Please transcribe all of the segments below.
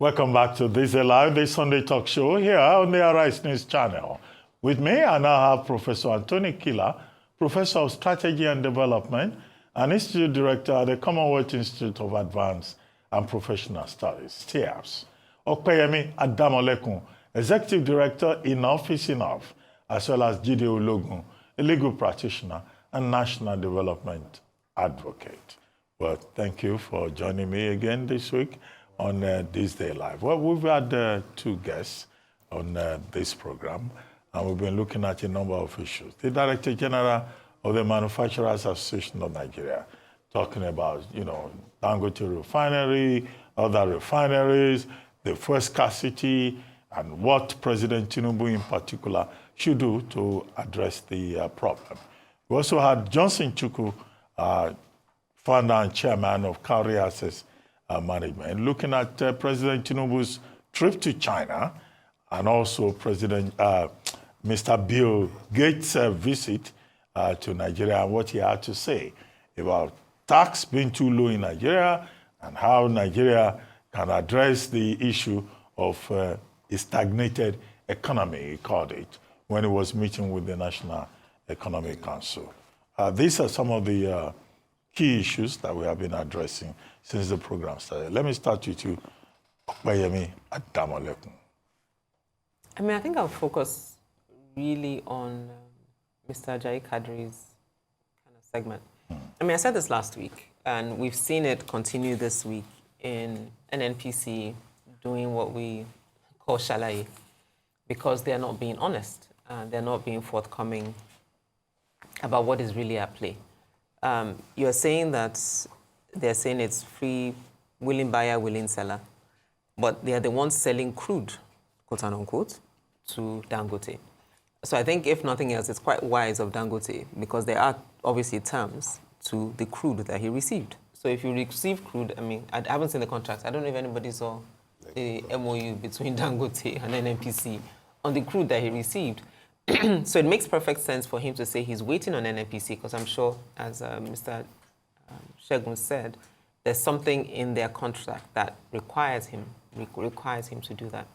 Welcome back to This Day Live, the Sunday talk show here on the Arise News channel. With me, I now have Professor Anthony Kila, Professor of Strategy and Development and Institute Director at the Commonwealth Institute of Advanced and Professional Studies, TIAPS. Yemi Adamolekun, Executive Director in Office Enough, as well as Jide Ologun, a legal practitioner and national development advocate. Well, thank you for joining me again this week on This Day Live. Well, we've had two guests on this program, and we've been looking at a number of issues. The Director General of the Manufacturers Association of Nigeria, talking about, Dangote refinery, other refineries, the fuel scarcity, and what President Tinubu in particular should do to address the problem. We also had Johnson Chukwu, founder and chairman of Cowrie Access Management, looking at President Tinubu's trip to China and also President Mr. Bill Gates' visit to Nigeria and what he had to say about tax being too low in Nigeria and how Nigeria can address the issue of a stagnated economy, he called it, when he was meeting with the National Economic Council. These are some of the key issues that we have been addressing since the program started. Let me start with you, Yemi Adamolekun. I think I'll focus really on Mr. Ajayi Kadri's kind of segment. I said this last week, and we've seen it continue this week in NNPC doing what we call shalaye, because they're not being honest and they're not being forthcoming about what is really at play. You're saying that they're saying it's free, willing buyer, willing seller, but they are the ones selling crude, quote unquote, to Dangote. So I think, if nothing else, it's quite wise of Dangote, because there are obviously terms to the crude that he received. So if you receive crude, I haven't seen the contract. I don't know if anybody saw the MOU between Dangote and NNPC on the crude that he received. So it makes perfect sense for him to say he's waiting on NNPC, because I'm sure, as Mr. Shegun said, there's something in their contract that requires him to do that.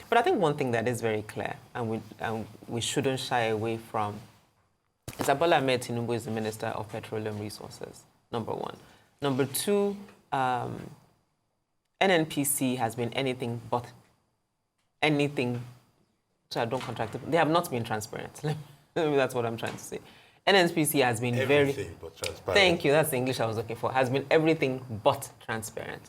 But I think one thing that is very clear, and we shouldn't shy away from, is that Bola Ahmed Tinubu is the Minister of Petroleum Resources, number one. Number two, NNPC has been anything but anything. So I don't contract it. They have not been transparent. That's what I'm trying to say. NNPC has been everything but transparent. Thank you. That's the English I was looking for. Has been everything but transparent.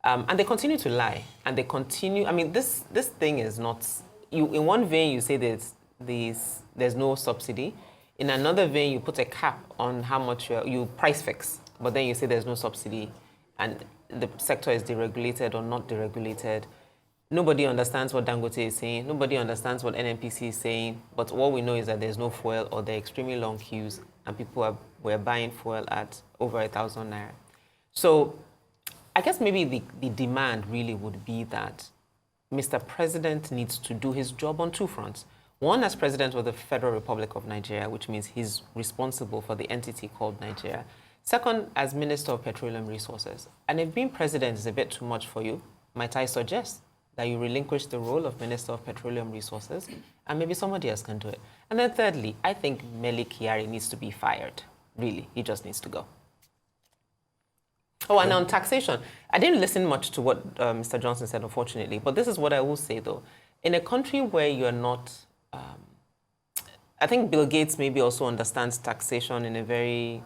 And they continue to lie. And they continue. This thing is not. In one vein, you say there's no subsidy. In another vein, you put a cap on how much you price fix. But then you say there's no subsidy, and the sector is deregulated or not deregulated. Nobody understands what Dangote is saying. Nobody understands what NNPC is saying. But what we know is that there's no fuel, or there are extremely long queues, and people were buying fuel at over 1,000 naira. So I guess maybe the demand really would be that Mr. President needs to do his job on two fronts. One, as President of the Federal Republic of Nigeria, which means he's responsible for the entity called Nigeria. Second, as Minister of Petroleum Resources. And if being President is a bit too much for you, might I suggest that you relinquish the role of Minister of Petroleum Resources, and maybe somebody else can do it. And then thirdly, I think Mele Kyari needs to be fired. Really, he just needs to go. Oh, and on taxation, I didn't listen much to what Mr. Johnson said, unfortunately, but this is what I will say, though. In a country where you're not, I think Bill Gates maybe also understands taxation in a very,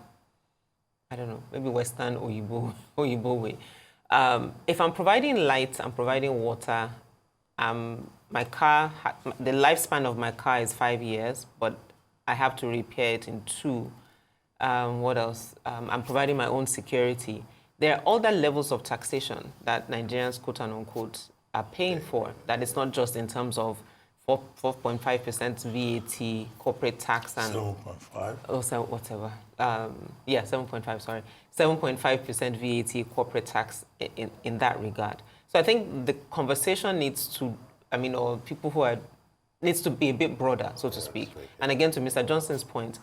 I don't know, maybe Western Oyibo way. If I'm providing light, I'm providing water, my car, the lifespan of my car is 5 years, but I have to repair it in 2. What else? I'm providing my own security. There are other levels of taxation that Nigerians, quote unquote, are paying for. That is not just in terms of 4.5% VAT, corporate tax, and 7.5. Oh, so whatever. 7.5. Sorry, 7.5% VAT, corporate tax in that regard. So I think the conversation needs to, or people who are needs to be a bit broader, so to speak. And again, to Mr. Johnson's point,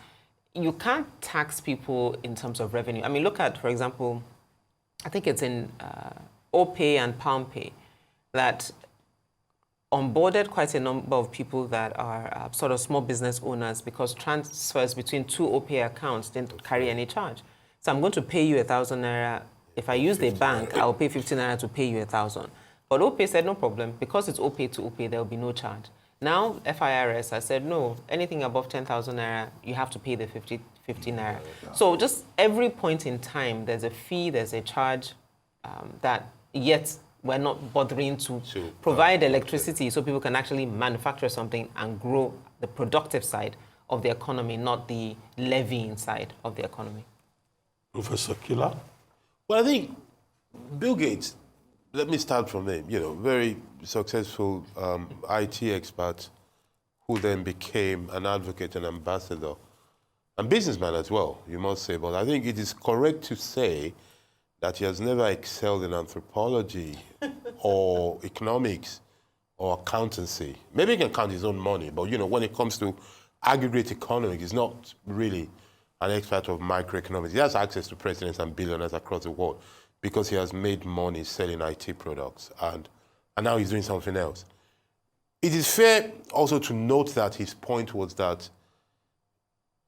you can't tax people in terms of revenue. Look at, for example, I think it's in OPay and PalmPay. that onboarded quite a number of people that are sort of small business owners because transfers between two OPay accounts didn't carry any charge. So I'm going to pay you 1,000 naira. If I use the bank, I'll pay 15 naira to pay you 1,000. But OPay said no problem. Because it's OPay to OPay, there will be no charge. Now, FIRS has said, no, anything above 10,000 naira, you have to pay the 50 naira. Yeah. So just every point in time, there's a fee, there's a charge that yet we're not bothering to provide electricity so people can actually manufacture something and grow the productive side of the economy, not the levying side of the economy. Professor Kila? Well, I think Bill Gates, let me start from him, very successful IT expert who then became an advocate and ambassador, and businessman as well, you must say. But I think it is correct to say that he has never excelled in anthropology or economics or accountancy. Maybe he can count his own money, but when it comes to aggregate economics, he's not really an expert of microeconomics. He has access to presidents and billionaires across the world because he has made money selling IT products, and now he's doing something else. It is fair also to note that his point was that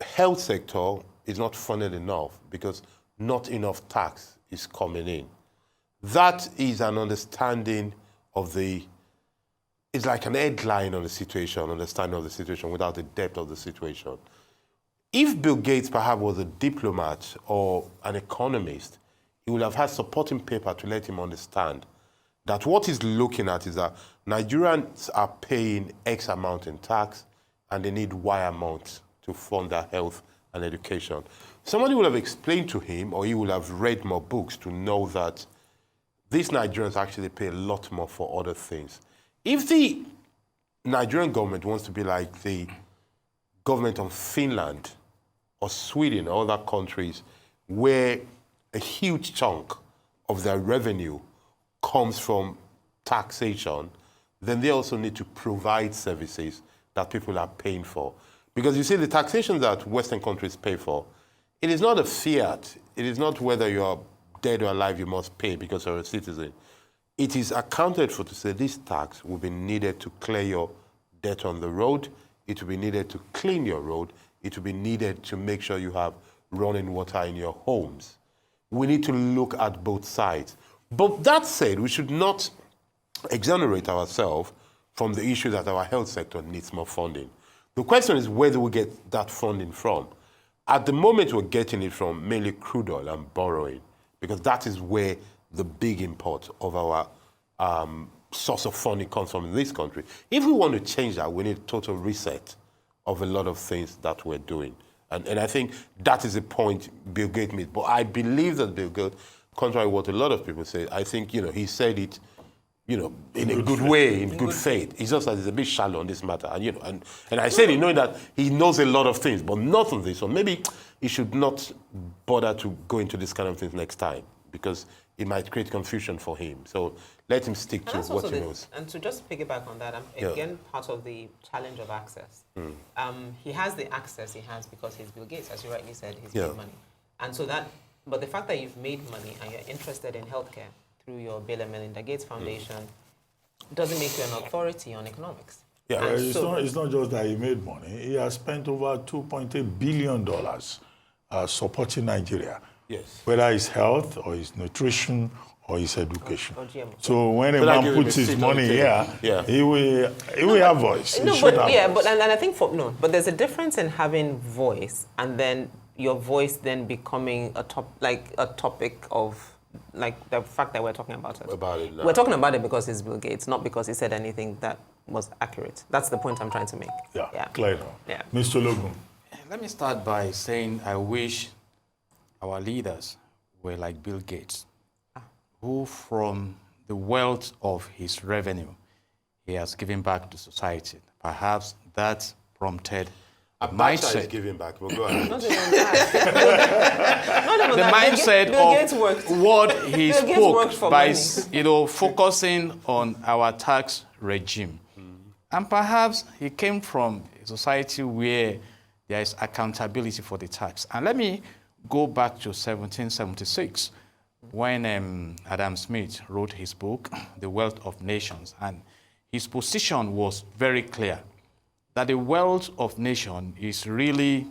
health sector is not funded enough because not enough tax is coming in. That is an understanding of it's like an headline on the situation, understanding of the situation without the depth of the situation. If Bill Gates perhaps was a diplomat or an economist, he would have had supporting paper to let him understand that what he's looking at is that Nigerians are paying X amount in tax and they need Y amount to fund their health and education. Somebody would have explained to him, or he would have read more books to know that these Nigerians actually pay a lot more for other things. If the Nigerian government wants to be like the government of Finland or Sweden or other countries where a huge chunk of their revenue comes from taxation, then they also need to provide services that people are paying for. Because you see, the taxation that Western countries pay for, it is not a fiat. It is not whether you are dead or alive you must pay because you're a citizen. It is accounted for to say this tax will be needed to clear your debt on the road. It will be needed to clean your road. It will be needed to make sure you have running water in your homes. We need to look at both sides. But that said, we should not exonerate ourselves from the issue that our health sector needs more funding. The question is, where do we get that funding from? At the moment, we're getting it from mainly crude oil and borrowing, because that is where the big import of our source of funding comes from in this country. If we want to change that, we need a total reset of a lot of things that we're doing. And I think that is the point Bill Gates made. But I believe that Bill Gates, contrary to what a lot of people say, I think, he said it, in a good way, in good faith. It's just that he's a bit shallow on this matter. And, and I said it knowing that he knows a lot of things, but not on this. So maybe he should not bother to go into this kind of things next time, because it might create confusion for him. So let him stick to what he knows. And to just piggyback on that, again, part of the challenge of access. He has the access he has because he's Bill Gates, as you rightly said, he's made money. And so but the fact that you've made money and you're interested in healthcare through your Bill and Melinda Gates Foundation doesn't make you an authority on economics. Yeah, it's not just that he made money. He has spent over $2.8 billion supporting Nigeria. Yes. Whether it's health or it's nutrition or his education. So when a man puts his money here, he will have voice. No, but I think but there's a difference in having voice and then your voice then becoming a topic of like the fact that we're talking about it. We're talking about it because it's Bill Gates, not because he said anything that was accurate. That's the point I'm trying to make. Yeah. Clear. Yeah. Mr. Ologun. Let me start by saying I wish our leaders were like Bill Gates, who from the wealth of his revenue, he has given back to society. Perhaps that prompted a mindset. Giving back. We'll go ahead. The mindset of what he spoke by focusing on our tax regime. And perhaps he came from a society where there is accountability for the tax. And let me go back to 1776, when Adam Smith wrote his book, The Wealth of Nations, and his position was very clear, that the wealth of nation is really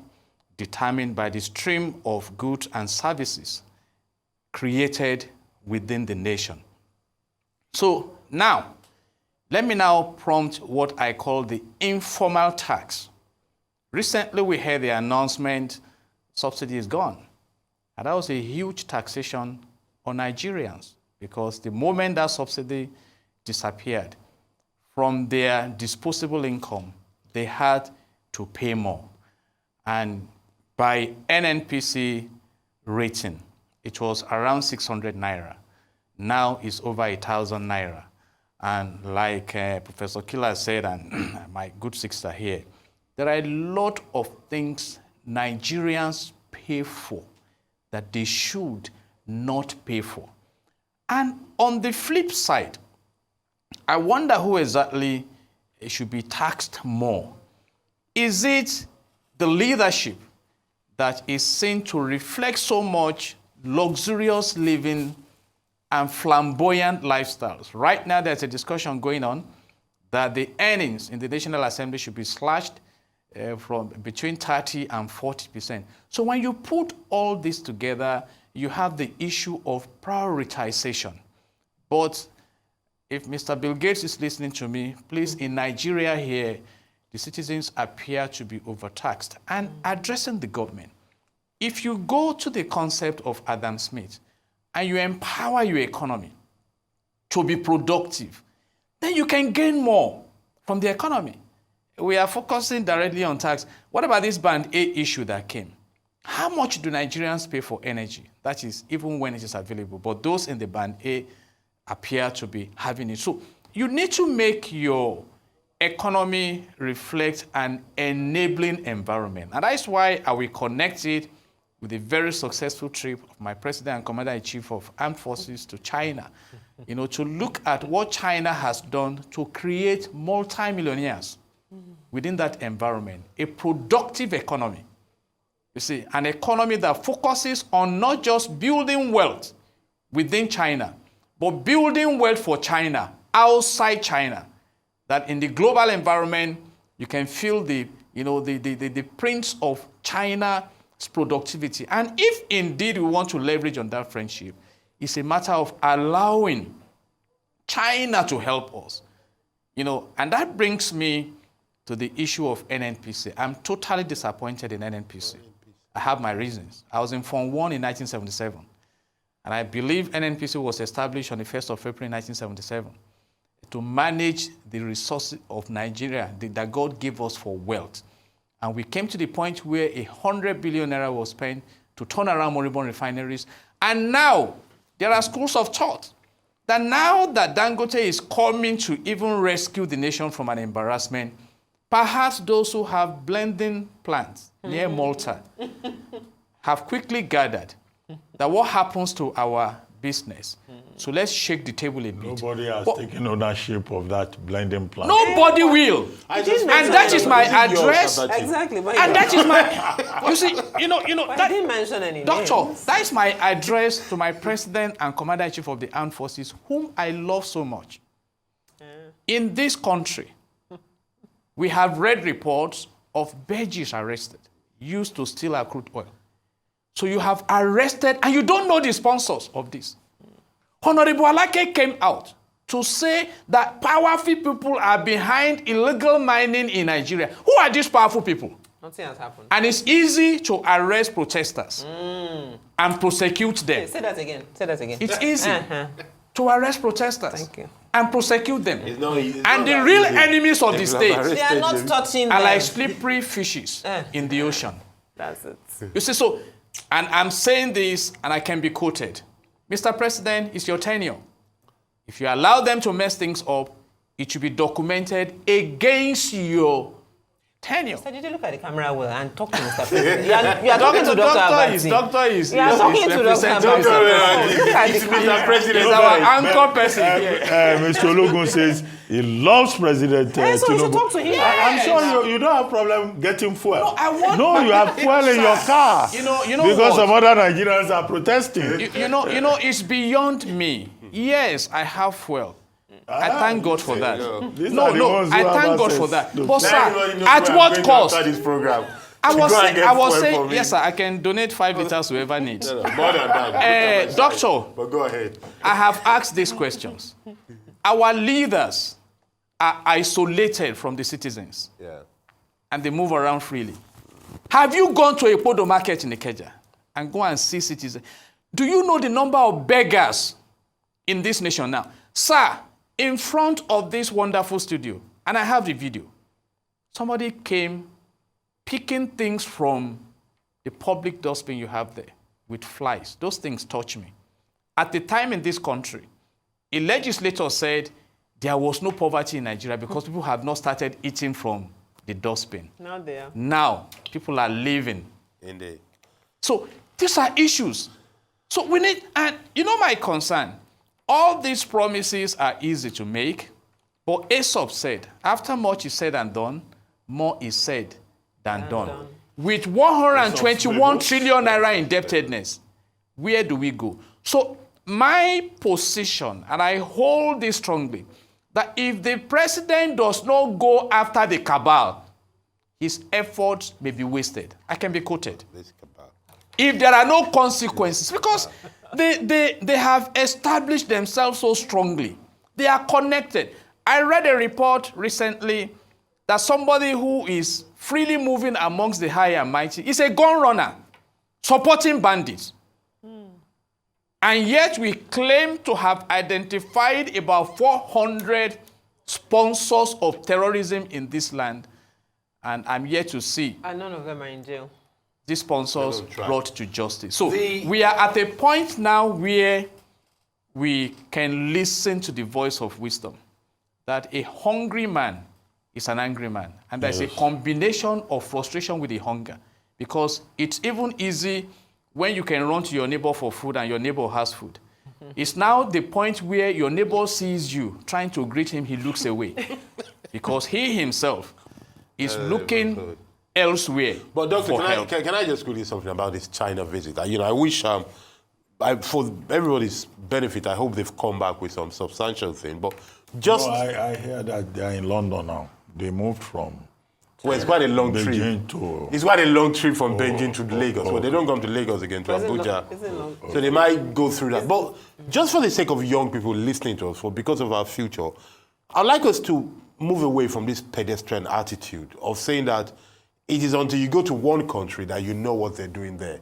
determined by the stream of goods and services created within the nation. So now, let me now prompt what I call the informal tax. Recently, we heard the announcement, subsidy is gone. And that was a huge taxation on Nigerians, because the moment that subsidy disappeared from their disposable income, they had to pay more. And by NNPC rating, it was around 600 naira. Now it's over 1,000 naira. And like Professor Kila said, and my good sister here, there are a lot of things Nigerians pay for that they should not pay for. And on the flip side, I wonder who exactly should be taxed more. Is it the leadership that is seen to reflect so much luxurious living and flamboyant lifestyles? Right now, there's a discussion going on that the earnings in the National Assembly should be slashed from between 30 and 40%. So when you put all this together, you have the issue of prioritization. But if Mr. Bill Gates is listening to me, please, in Nigeria here, the citizens appear to be overtaxed. And addressing the government, if you go to the concept of Adam Smith and you empower your economy to be productive, then you can gain more from the economy. We are focusing directly on tax. What about this Band A issue that came? How much do Nigerians pay for energy? That is, even when it is available. But those in the Band A appear to be having it. So you need to make your economy reflect an enabling environment. And that is why I will connect it with a very successful trip of my President and Commander-in-Chief of Armed Forces to China, to look at what China has done to create multimillionaires within that environment, a productive economy. You see, an economy that focuses on not just building wealth within China, but building wealth for China, outside China, that in the global environment, you can feel the prints of China's productivity. And if indeed we want to leverage on that friendship, it's a matter of allowing China to help us. And that brings me to the issue of NNPC. I'm totally disappointed in NNPC. I have my reasons. I was in Form 1 in 1977. And I believe NNPC was established on the 1st of April 1977 to manage the resources of Nigeria that God gave us for wealth. And we came to the point where 100 billion naira was spent to turn around moribund refineries. And now there are schools of thought that now that Dangote is coming to even rescue the nation from an embarrassment, perhaps those who have blending plants near Malta have quickly gathered that what happens to our business. So let's shake the table a bit. Nobody has taken ownership of that blending plant. Nobody will. And that is my address. Exactly. And that is my, you see, But I didn't mention any Doctor, names. that is my address to my President and Commander-in-Chief of the Armed Forces, whom I love so much. In this country, we have read reports of Belgians arrested, used to steal our crude oil. So you have arrested, and you don't know the sponsors of this. Honorable Alake came out to say that powerful people are behind illegal mining in Nigeria. Who are these powerful people? Nothing has happened. And it's easy to arrest protesters and prosecute them. Say that again. It's easy to arrest protesters. Thank you. And prosecute them. It's not And the real enemies of the state They are not touching are them. like slippery fishes in the ocean. That's it. You see, so, and I'm saying this, and I can be quoted. Mr. President, it's your tenure. If you allow them to mess things up, it should be documented against your tenure. Mr. Jide, look at the camera well and talk to Mr. President. You are talking to Dr. Abati. Doctor is. You are talking to Dr. Abati. Look at the Mr. President. He's our anchor person here. Mr. Ologun says he loves President So we should Tinubu. talk to him. I'm sure you don't have problem getting fuel. No, I want No, my- you have fuel in your car. You know because what? some other Nigerians are protesting. You know, it's beyond me. Yes, I have fuel. I thank God for that. These are the No, ones who I have thank God access for that. to But fuel. sir, Everybody knows at where I'm what going cost? after this program. I was For saying, me. yes, sir, I can donate 5 liters to whoever needs. No, more than that. Doctor, But go ahead. I have asked these questions. Our leaders are isolated from the citizens, Yeah. and they move around freely. Have you gone to a Podo market in Ikeja and go and see citizens? Do you know the number of beggars in this nation now? Sir, in front of this wonderful studio, and I have the video, somebody came picking things from the public dustbin you have there with flies. Those things touch me. At the time in this country, a legislator said there was no poverty in Nigeria because people have not started eating from the dustbin. Now they are. Now, people are living. Indeed. So these are issues. So we need, and you know my concern, all these promises are easy to make, but Aesop said, after much is said and done, more is said than done. With 121 trillion naira indebtedness, where do we go? So my position, and I hold this strongly, that if the president does not go after the cabal, his efforts may be wasted. I can be quoted. This cabal. If there are no consequences, because they have established themselves so strongly. They are connected. I read a report recently that somebody who is freely moving amongst the high and mighty is a gun runner, supporting bandits. And yet we claim to have identified about 400 sponsors of terrorism in this land. And I'm yet to see And none of them are in jail. these sponsors brought to justice. So The- we are at a point now where we can listen to the voice of wisdom, that a hungry man is an angry man. And there's a combination of frustration with the hunger, because it's even easy when you can run to your neighbor for food and your neighbor has food. It's now the point where your neighbor sees you trying to greet him, he looks away because he himself is looking elsewhere. But Doctor, for help. can I just quickly say something about this China visit? I wish, for everybody's benefit, I hope they've come back with some substantial thing. But just, I hear that they're in London now. They moved from well, it's quite a long trip. Beijing to... It's quite a long trip from Beijing to Lagos. Well, they don't come to Lagos again, to Is it Abuja. long? Is it long? So they might go through that. But just for the sake of young people listening to us, because of our future, I'd like us to move away from this pedestrian attitude of saying that it is until you go to one country that you know what they're doing there.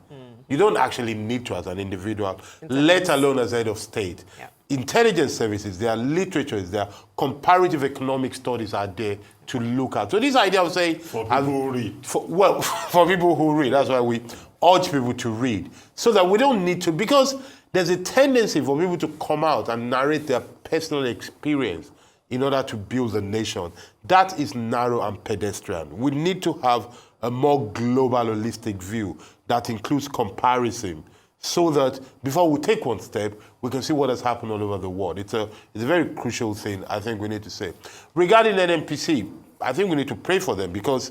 You don't actually need to as an individual, let alone as head of state. Yeah. Intelligence services, there are literatures, there are comparative economic studies are there to look at. So this idea of saying... For people who read. For people who read. That's why we urge people to read. So that we don't need to... Because there's a tendency for people to come out and narrate their personal experience in order to build a nation. That is narrow and pedestrian. We need to have a more global, holistic view that includes comparison, so that before we take one step, we can see what has happened all over the world. It's a very crucial thing I think we need to say. Regarding NNPC, I think we need to pray for them, because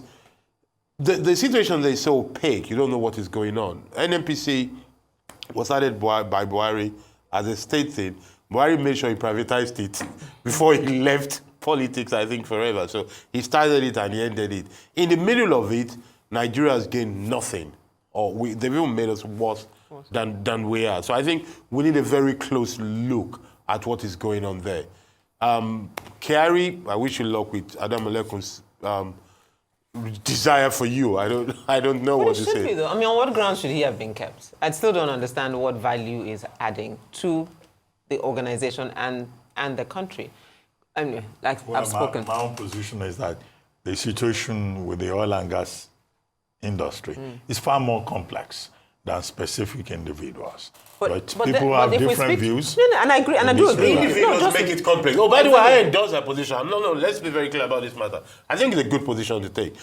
the situation there is so opaque. You don't know what is going on. NNPC was added by Buhari as a state thing. Buhari made sure he privatized it before he left politics, I think, forever. So he started it and he ended it. In the middle of it, Nigeria has gained nothing. Or they've even made us worse than we are. So I think we need a very close look at what is going on there. Kyari, I wish you luck with Adamolekun's desire for you. I don't know what to Should say. be, though. I mean, on what grounds should he have been kept? I still don't understand what value is adding to the organization and the country. I mean, like I've spoken. My own position is that the situation with the oil and gas industry is far more complex than specific individuals. But people have if we different speak- views. No, and I agree, and I do agree. Individuals just- make it complex. Oh, by the way, I endorse that position. No, let's be very clear about this matter. I think it's a good position to take.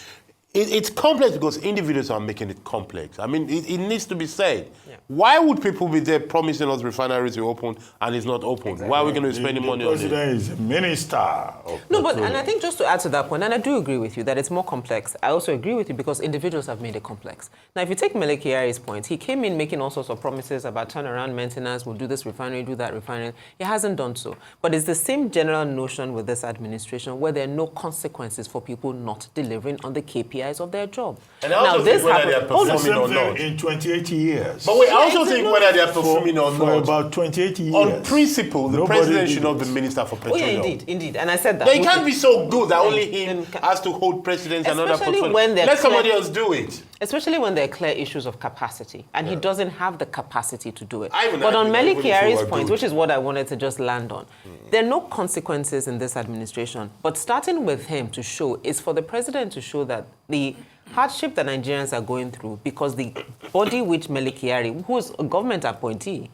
it's complex because individuals are making it complex. I mean, it needs to be said. Yeah. Why would people be there promising us refineries to open and it's not open? Exactly. Why are we going to spend the money on it? The president is a minister of No, but, petroleum. and I think just to add to that point, and I do agree with you that it's more complex. I also agree with you because individuals have made it complex. Now, if you take Mele Kyari's point, he came in making all sorts of promises about turnaround maintenance, we'll do this refinery, do that refinery. He hasn't done so. But it's the same general notion with this administration where there are no consequences for people not delivering on the KPIs of their job. And I also think whether they are the performing same or thing not. in 28 years. But wait, I also it's think not- whether they are performing or For not. about 28 years. On principle, the Nobody president did should not it. be minister for Oh, yeah, petroleum. indeed. And I said that. No, it can't be so good that only Then him ca- has to hold precedence and other Especially portfolio. when they're Let somebody clear- else do it. Especially when there are clear issues of capacity, and he doesn't have the capacity to do it. I even But on argue that Mele even if he Kyari's were point, good. which is what I wanted to just land on, there are no consequences in this administration. But starting with him to show is for the president to show that the hardship that Nigerians are going through because the body which Mele Kyari, who's a government appointee,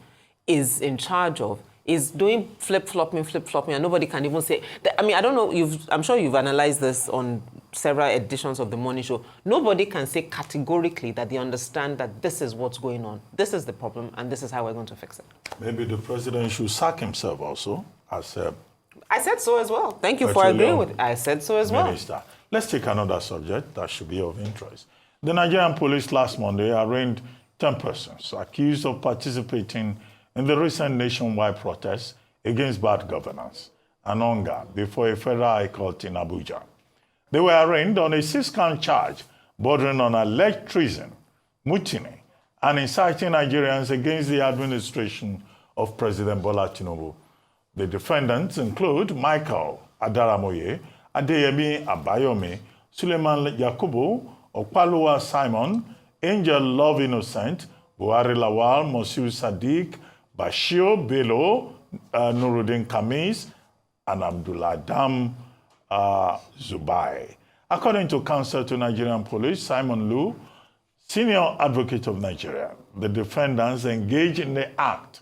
is in charge of, is doing flip-flopping, and nobody can even say... I mean, I don't know, I'm sure you've analyzed this on several editions of The Morning Show. Nobody can say categorically that they understand that this is what's going on. This is the problem, and this is how we're going to fix it. Maybe the president should sack himself also as a I said so as well. Thank you for agreeing with it. I said so as well. minister. Let's take another subject that should be of interest. The Nigerian police last Monday arraigned 10 persons accused of participating in the recent nationwide protests against bad governance and hunger before a federal high court in Abuja. They were arraigned on a 6-count charge bordering on alleged treason, mutiny, and inciting Nigerians against the administration of President Bola Tinubu. The defendants include Michael Adaramoye, Adeyemi Abayomi, Suleiman Yakubu, Okpalowa Simon, Angel Love Innocent, Buhari Lawal, Mosiu Sadiq, Bashir Bello, Nuruddin Kamis, and Abdullah Dam Zubai. According to counsel to Nigerian police, Simon Lu, senior advocate of Nigeria, the defendants engaged in the act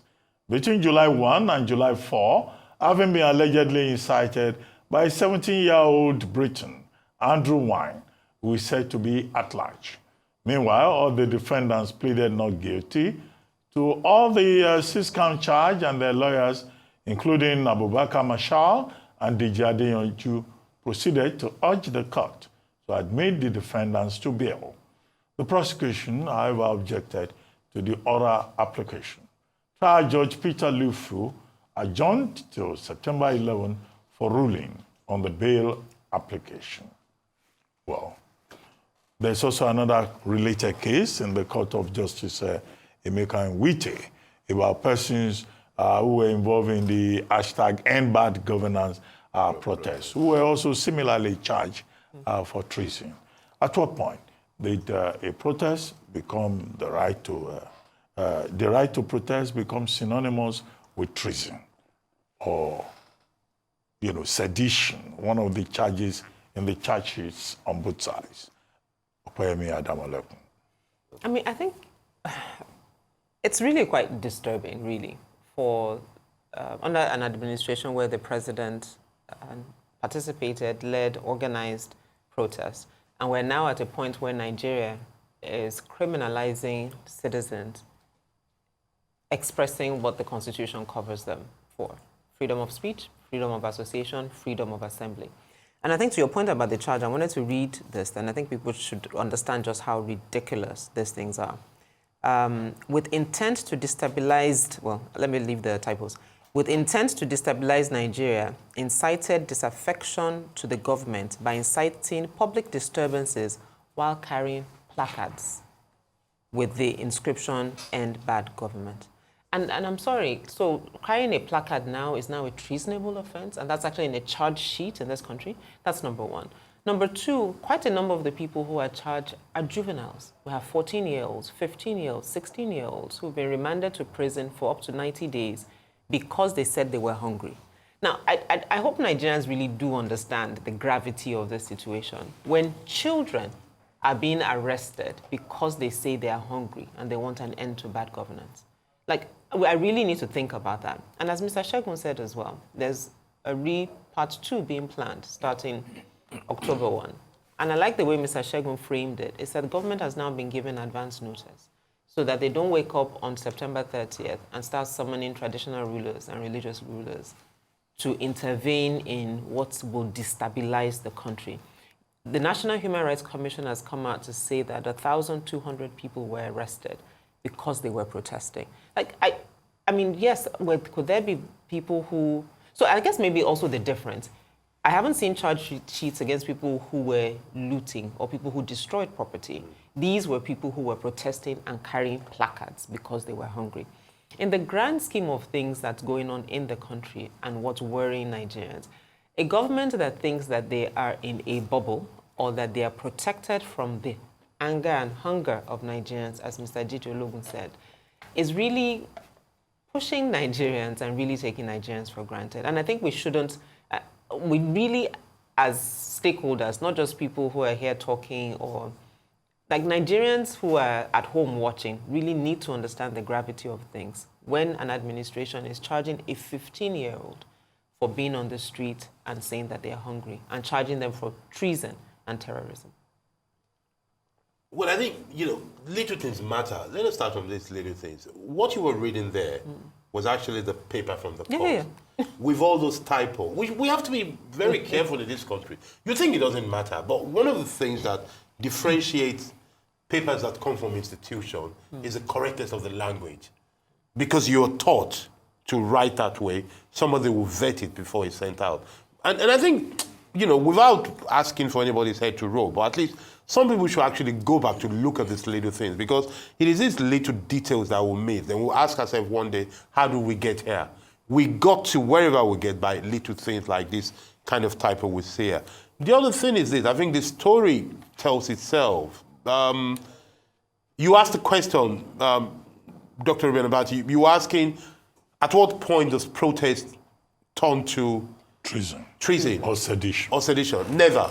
between July 1 and July 4, having been allegedly incited by a 17-year-old Briton, Andrew Wine, who is said to be at large. Meanwhile, all the defendants pleaded not guilty to all the 6-count charge, and their lawyers, including Abubakar Marshal and Dije Adeyanju, proceeded to urge the court to admit the defendants to bail. The prosecution, however, objected to the oral application. Trial Judge Peter Lufu adjourned till September 11 for ruling on the bail application. Well, there's also another related case in the Court of Justice Emeka Nwite about persons who were involved in the hashtag End Bad Governance protests, who were also similarly charged for treason. At what point did a protest become the right to protest become synonymous with treason or, sedition, one of the charges in the charge sheets on both sides? Adamolekun. I mean, I think it's really quite disturbing, really, for under an administration where the president participated, led, organized protests, and we're now at a point where Nigeria is criminalizing citizens expressing what the Constitution covers them for: freedom of speech, freedom of association, freedom of assembly. And I think to your point about the charge, I wanted to read this, and I think people should understand just how ridiculous these things are. With intent to destabilize, well, let me leave the typos. With intent to destabilize Nigeria, incited disaffection to the government by inciting public disturbances while carrying placards with the inscription, End Bad Government. And I'm sorry, so carrying a placard now is now a treasonable offense, and that's actually in a charge sheet in this country. That's number one. Number two, quite a number of the people who are charged are juveniles. We have 14-year-olds, 15-year-olds, 16-year-olds who've been remanded to prison for up to 90 days because they said they were hungry. Now, I hope Nigerians really do understand the gravity of this situation. When children are being arrested because they say they are hungry and they want an end to bad governance, I really need to think about that. And as Mr. Shegun said as well, there's a part 2 being planned starting October 1. And I like the way Mr. Shegun framed it. It said the government has now been given advance notice so that they don't wake up on September 30th and start summoning traditional rulers and religious rulers to intervene in what will destabilize the country. The National Human Rights Commission has come out to say that 1,200 people were arrested because they were protesting. Like, I mean, yes, could there be people who... So I guess maybe also the difference. I haven't seen charge sheets against people who were looting or people who destroyed property. These were people who were protesting and carrying placards because they were hungry. In the grand scheme of things that's going on in the country and what's worrying Nigerians, a government that thinks that they are in a bubble or that they are protected from the anger and hunger of Nigerians, as Mr. Jide Ologun said, is really pushing Nigerians and really taking Nigerians for granted. And I think we shouldn't, we really, as stakeholders, not just people who are here talking or like Nigerians who are at home watching, really need to understand the gravity of things when an administration is charging a 15-year-old for being on the street and saying that they are hungry and charging them for treason and terrorism. Well, I think, little things matter. Let us start from these little things. What you were reading there was actually the paper from the court. Yeah. With all those typos. We have to be very careful in this country. You think it doesn't matter, but one of the things that differentiates papers that come from institution is the correctness of the language. Because you're taught to write that way, somebody will vet it before it's sent out. And I think, without asking for anybody's head to roll, but at least some people should actually go back to look at these little things, because it is these little details that we'll miss. Then we'll ask ourselves one day, how do we get here? We got to wherever we get by little things like this kind of typo we see here. The other thing is this, I think the story tells itself. You asked the question, Dr. Ruben, about you were asking, at what point does protest turn to treason or sedition? Never.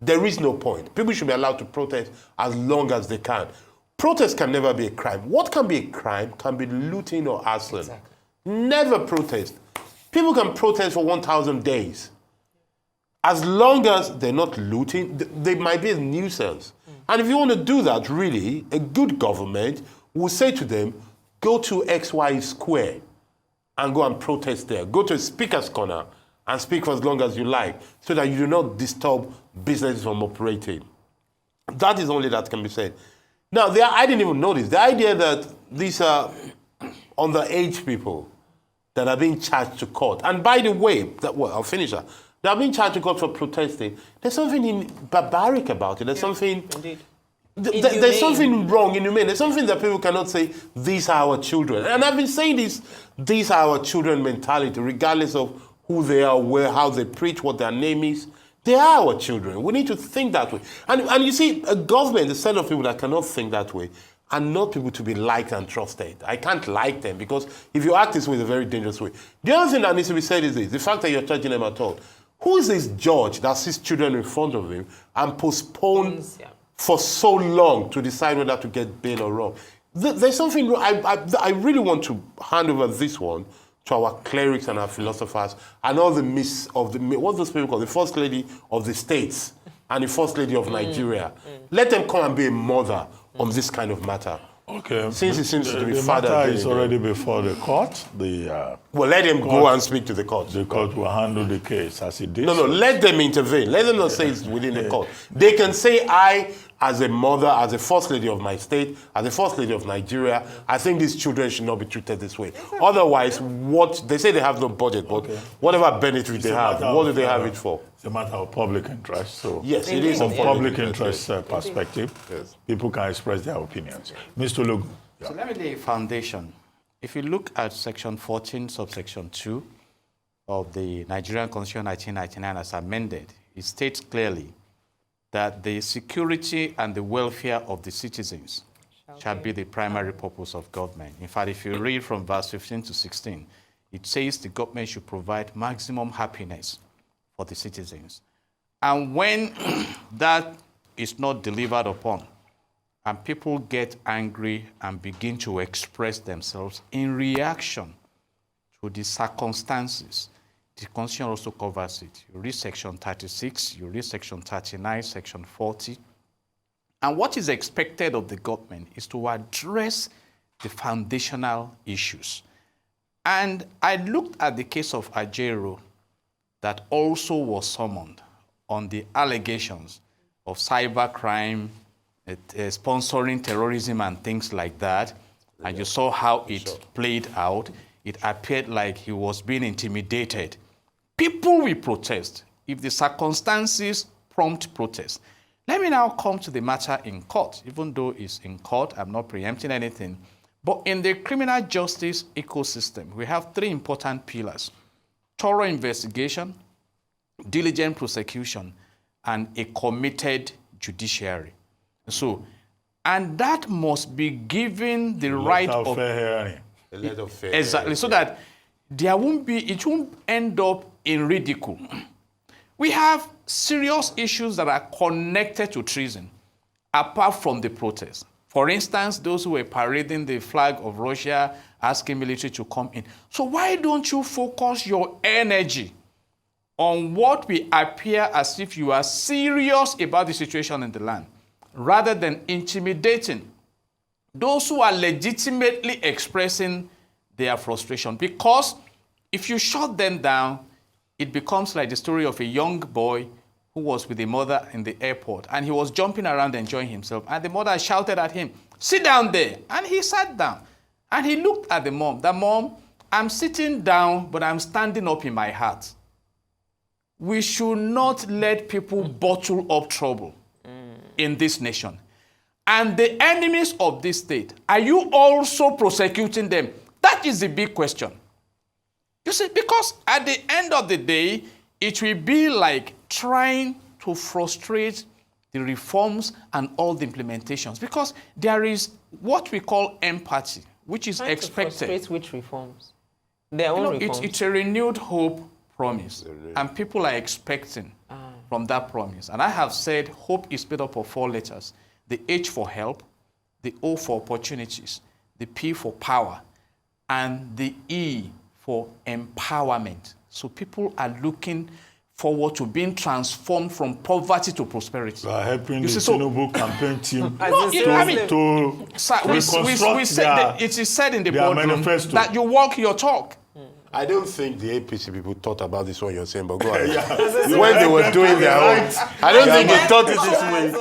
There is no point. People should be allowed to protest as long as they can. Protest can never be a crime. What can be a crime can be looting or arson. Exactly. Never protest. People can protest for 1,000 days. As long as they're not looting, they might be a nuisance. And if you want to do that, really, a good government will say to them, go to XY Square and go and protest there. Go to a speaker's corner and speak for as long as you like, so that you do not disturb businesses from operating. That is only that can be said. Now, I didn't even notice the idea that these are underage people that are being charged to court. And by the way, I'll finish that. They are being charged to court for protesting. There's something barbaric about it. There's something... Indeed. There's something wrong, inhumane. There's something that people cannot say, these are our children. And I've been saying this, these are our children mentality, regardless of who they are, how they preach, what their name is. They are our children. We need to think that way. And you see, a government, a set of people that cannot think that way are not people to be liked and trusted. I can't like them, because if you act this way, it's a very dangerous way. The other thing that needs to be said is this, the fact that you're charging them at all. Who is this judge that sees children in front of him and postpones for so long to decide whether to get bail or wrong? There's something, I really want to hand over this one to our clerics and our philosophers and all the what those people call the First Lady of the States and the First Lady of Nigeria. Let them come and be a mother on this kind of matter. Okay. Since it seems to be the father. matter is already before the court. Well, let them go and speak to the court. The court will handle the case as it did. No, let them intervene. Let them not say it's within the court. They can say, I, as a mother, as a First Lady of my state, as a First Lady of Nigeria, I think these children should not be treated this way. Otherwise, they say they have no budget, but whatever benefit they have, what do they have it for? It's a matter of public interest. So yes, it is from public interest perspective, people can express their opinions. Mr. Ologun. So let me lay a foundation. If you look at Section 14, subsection 2 of the Nigerian Constitution 1999 as amended, it states clearly that the security and the welfare of the citizens shall be the primary purpose of government. In fact, if you read from verse 15 to 16, it says the government should provide maximum happiness for the citizens. And when that is not delivered upon, and people get angry and begin to express themselves in reaction to the circumstances, the Constitution also covers it. You read Section 36, you read Section 39, Section 40. And what is expected of the government is to address the foundational issues. And I looked at the case of Ajero that also was summoned on the allegations of cybercrime, sponsoring terrorism and things like that. And you saw how it played out. It appeared like he was being intimidated. People will protest if the circumstances prompt protest. Let me now come to the matter in court. Even though it's in court, I'm not preempting anything. But in the criminal justice ecosystem, we have three important pillars: thorough investigation, diligent prosecution, and a committed judiciary. So, and that must be given the right of fair hearing. exactly, so that there won't be, it won't end up in ridicule. We have serious issues that are connected to treason, apart from the protest. For instance, those who were parading the flag of Russia, asking military to come in. So why don't you focus your energy on what will appear as if you are serious about the situation in the land, rather than intimidating those who are legitimately expressing their frustration? Because if you shut them down, it becomes like the story of a young boy who was with a mother in the airport, and he was jumping around enjoying himself, and the mother shouted at him, "Sit down there." And he sat down, and he looked at the mom. The mom, "I'm sitting down, but I'm standing up in my heart." We should not let people bottle up trouble in this nation. And the enemies of this state, are you also prosecuting them? That is the big question. You see, because at the end of the day, it will be like trying to frustrate the reforms and all the implementations, because there is what we call empathy, which is expected. To frustrate which reforms? Their own reforms? It's a renewed hope promise, and people are expecting from that promise. And I have said hope is made up of 4 letters: the H for help, the O for opportunities, the P for power, and the E for empowerment. So people are looking forward to being transformed from poverty to prosperity. Helping the Tinubu campaign team it is said in the boardroom that you walk your talk. I don't think the APC people thought about this one you're saying, but go ahead. When they were doing their own, I don't think they thought it this way.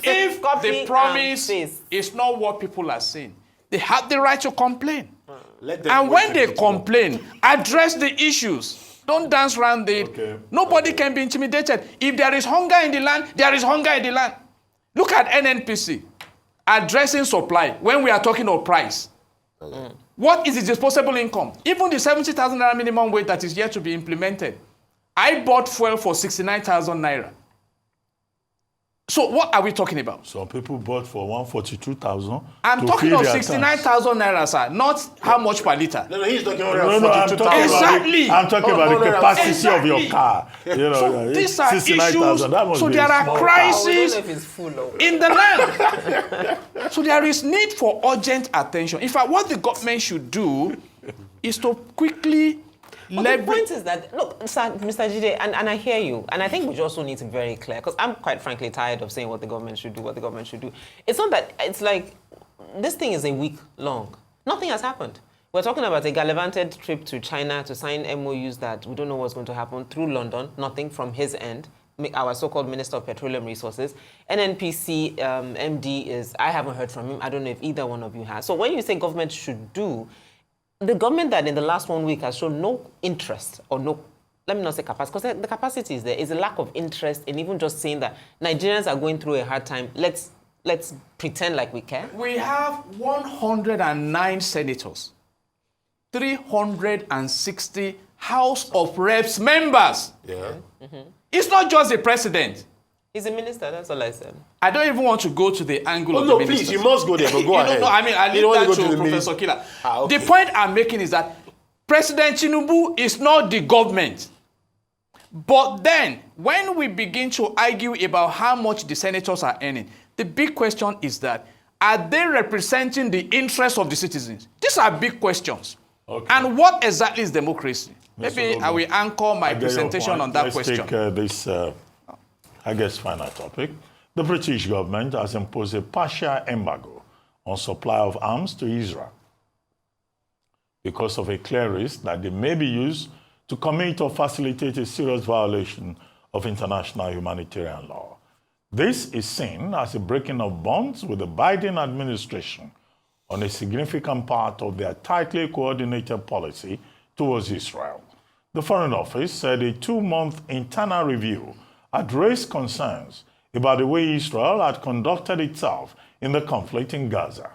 If the promise is not what people are saying, they have the right to complain. And when they complain, address the issues. Don't dance around it. Nobody can be intimidated. If there is hunger in the land, there is hunger in the land. Look at NNPC addressing supply when we are talking of price. What is the disposable income? Even the 70,000 naira minimum wage that is yet to be implemented. I bought fuel for 69,000 naira. So what are we talking about? Some people bought for 142,000. I'm talking of 69,000 naira, sir, not how much per liter. No, he's talking about exactly. I'm talking about the capacity of your car. So these are issues. So there are crises in the land. So there is need for urgent attention. In fact, what the government should do is to quickly the point is that, look, sir, Mr. Jide, and I hear you, and I think we also need to be very clear, because I'm quite frankly tired of saying what the government should do, It's not that, it's like, this thing is a week long. Nothing has happened. We're talking about a gallivanted trip to China to sign MOUs that we don't know what's going to happen through London, nothing from his end, our so-called Minister of Petroleum Resources. NNPC MD is, I haven't heard from him. I don't know if either one of you has. So when you say government should do, the government that in the last 1 week has shown no interest, or no, let me not say capacity, because the capacity is there, is a lack of interest in even just saying that Nigerians are going through a hard time. Let's pretend like we care. We have 109 senators, 360 House of Reps members. Yeah. It's not just the president. He's a minister, that's all I said. I don't even want to go to the angle of the minister. No, please, you must go there, but go ahead. I mean, I leave that to Professor Kila. The point I'm making is that President Tinubu is not the government. But then, when we begin to argue about how much the senators are earning, the big question is that, are they representing the interests of the citizens? These are big questions. Okay. And what exactly is democracy? Maybe Ologun, I will anchor my I get your presentation point. on that Let's question. take this, I guess, final topic. The British government has imposed a partial embargo on supply of arms to Israel because of a clear risk that they may be used to commit or facilitate a serious violation of international humanitarian law. This is seen as a breaking of bonds with the Biden administration on a significant part of their tightly coordinated policy towards Israel. The Foreign Office said a 2-month internal review had raised concerns about the way Israel had conducted itself in the conflict in Gaza,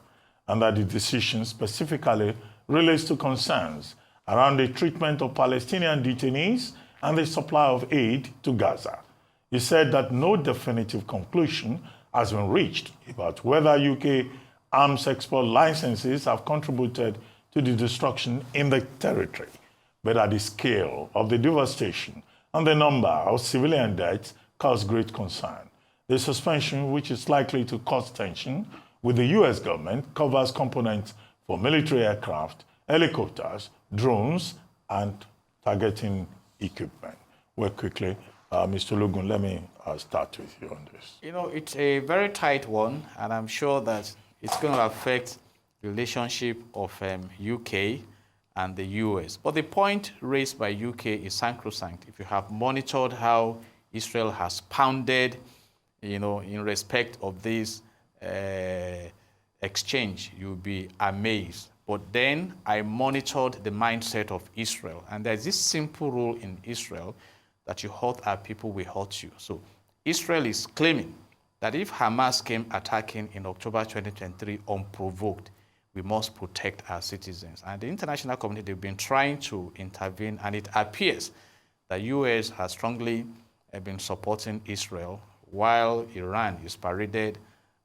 and that the decision specifically relates to concerns around the treatment of Palestinian detainees and the supply of aid to Gaza. He said that no definitive conclusion has been reached about whether UK arms export licenses have contributed to the destruction in the territory, but at the scale of the devastation and the number of civilian deaths cause great concern. The suspension, which is likely to cause tension with the US government, covers components for military aircraft, helicopters, drones, and targeting equipment. Well, quickly, Mr. Ologun, let me start with you on this. You know, it's a very tight one, and I'm sure that it's going to affect the relationship of UK and the US. But the point raised by UK is sacrosanct. If you have monitored how Israel has pounded, you know, in respect of this exchange, you'll be amazed. But then I monitored the mindset of Israel, and there's this simple rule in Israel that you hurt our people, we hurt you. So Israel is claiming that if Hamas came attacking in October 2023 unprovoked, we must protect our citizens. And the international community, they've been trying to intervene, and it appears that US has strongly been supporting Israel, while Iran is paraded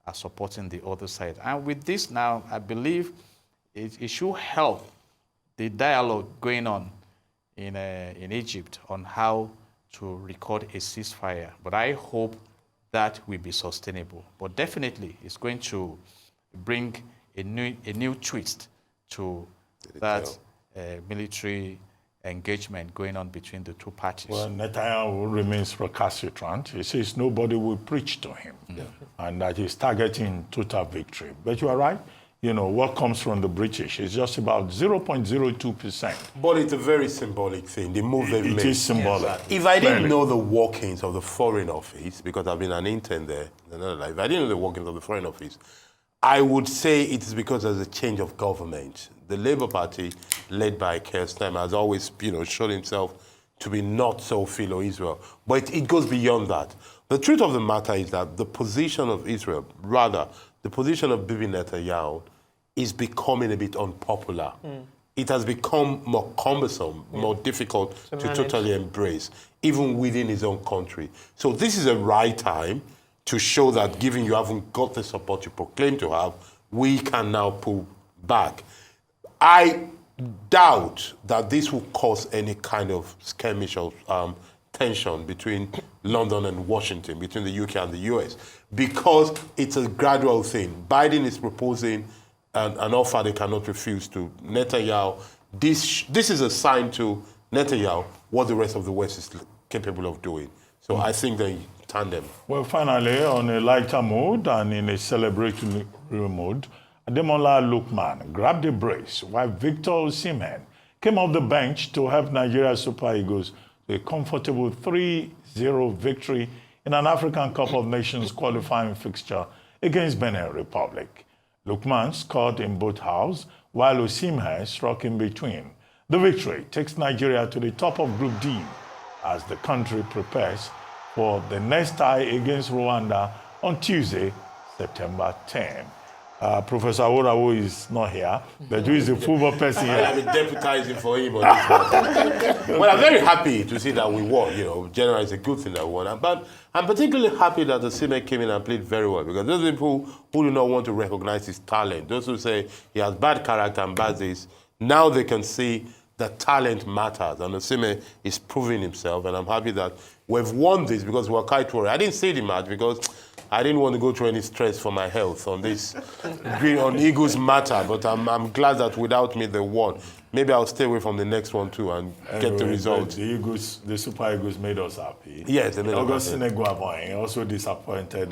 as supporting the other side. And with this now, I believe it should help the dialogue going on in Egypt on how to record a ceasefire. But I hope that will be sustainable. But definitely, it's going to bring a new twist to that military engagement going on between the two parties. Well, Netanyahu remains recalcitrant. He says nobody will preach to him, and that he's targeting total victory. But you are right. You know, what comes from the British is just about 0.02%. But it's a very symbolic thing, the move they've made. It is symbolic. Yes. If I didn't know the workings of the Foreign Office, because I've been an intern there, if I didn't know the workings of the Foreign Office, I would say it's because there's a change of government. The Labour Party, led by Keir Starmer, has always, shown himself to be not so philo-Israel. But it goes beyond that. The truth of the matter is that the position of Israel, rather, the position of Bibi Netanyahu, is becoming a bit unpopular. It has become more cumbersome, more difficult to totally embrace, even within his own country. So this is a right time to show that, given you haven't got the support you proclaim to have, we can now pull back. I doubt that this will cause any kind of skirmish or tension between London and Washington, between the UK and the US, because it's a gradual thing. Biden is proposing an offer they cannot refuse to Netanyahu. This is a sign to Netanyahu what the rest of the West is capable of doing. So I think they tandem. Well, finally, on a lighter mood and in a celebratory mood, Adamolekun grabbed a brace while Victor Osimhen came off the bench to help Nigeria Super Eagles to a comfortable 3-0 victory in an African Cup of Nations qualifying fixture against Benin Republic. Lukman scored in both halves, while Osimhen struck in between. The victory takes Nigeria to the top of Group D as the country prepares for the next tie against Rwanda on Tuesday, September 10. Professor Aworawo is not here, but who is a football person here? I've been deputizing for him on this matter. Well, I'm very happy to see that we won. Generally, it's a good thing that we won. But I'm particularly happy that the Osimhen came in and played very well, because those people who do not want to recognize his talent, those who say he has bad character and bad this, now they can see that talent matters. And Osime is proving himself, and I'm happy that we've won this because we're quite worried. I didn't see the match because I didn't want to go through any stress for my health on this on Eagles matter, but I'm glad that without me they won. Maybe I'll stay away from the next one too and get the result. The Eagles, the Super Eagles made us happy. Yes, they made us Augustine happy. Guavoin also disappointed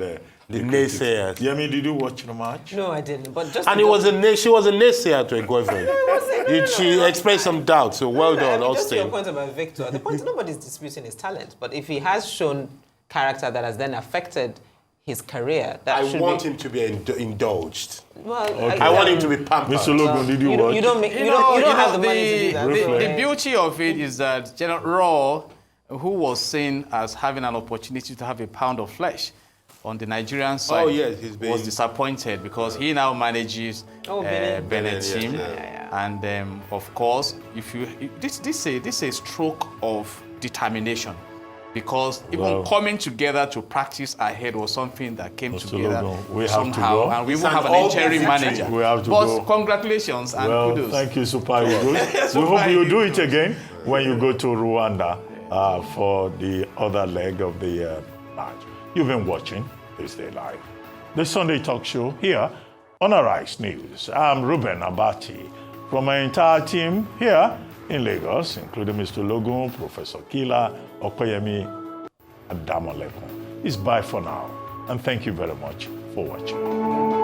The naysayers. Yemi, did you watch the match? No, I didn't. But just And she was a naysayer to a boyfriend. She expressed some doubt, so well done, Just to your Austin. point about Victor, the point nobody's disputing his talent, but if he has shown character that has then affected his career, that I should want be, him to be indulged. Well, Okay. I want him to be pampered. Mr. Ologun, did you watch? You don't have the money to do that. Reflect. The beauty of it is that General Raw, who was seen as having an opportunity to have a pound of flesh on the Nigerian side, yes, he's been- was disappointed because he now manages Benin. Bennett's Yes, team. yeah. And of course, this is a stroke of determination. Because even coming together to practice ahead was something that came Mr. together Logan, we have to somehow, go. and we It's will have an an interim all-victory. manager. We have to but go. congratulations and Well, kudos. thank you, Super Eagles. We hope you do it again when you go to Rwanda for the other leg of the match. You've been watching This Day Live, the Sunday talk show here on Arise News. I'm Ruben Abati from my entire team here in Lagos, including Mr. Ologun, Professor Kila, Yemi, Adamolekun. It's bye for now, and thank you very much for watching.